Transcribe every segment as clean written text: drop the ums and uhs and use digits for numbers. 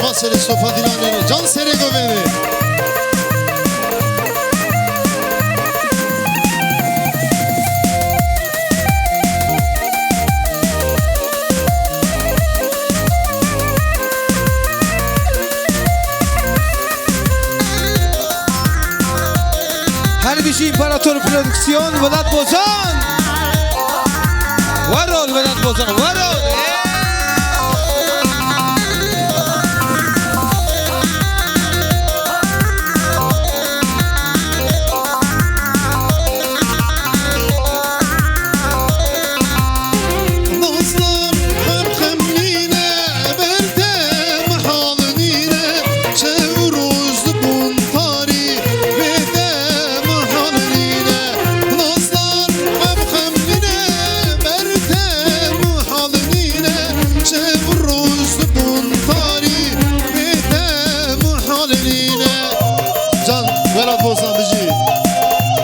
Masele sofa dilanere can sere göveni. Harbici İmparator Prodüksiyon Vedat Bozan. Var ol Vedat Bozan, var ol.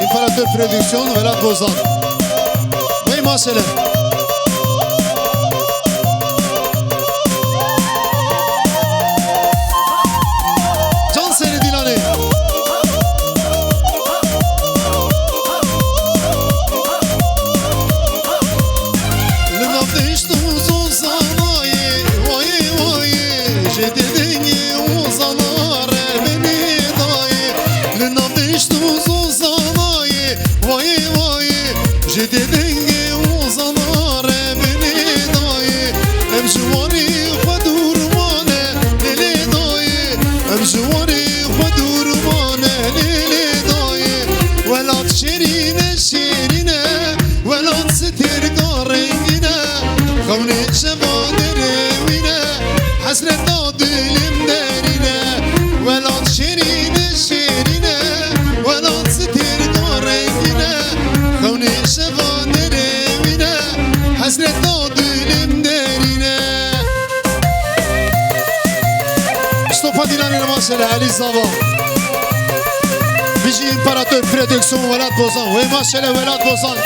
İmparator Prodüksiyon Vedat Bozan. Bey masele. Can seni Dilani. Lütfen işte uzun sanayi, vay vay, jededeni uzanar beni dahi. Lütfen işte uzun sanayi, vay vay, jededeni uzanar beni dahi. Emşuvari fadurmane lele dahi, emşuvari fadurmane lele dahi. Velat şerine şerine, velat setir rengine, kavni şevan revine, hasret dilim derine. Velat şerine şerine, velat setir rengine, kavni şevan revine, hasret dilim derine. Mustafa Dilan'ın masele Ali Zava. Bici İmparator Prodüksiyon Vedat Bozan. Ve masele Vedat Bozan.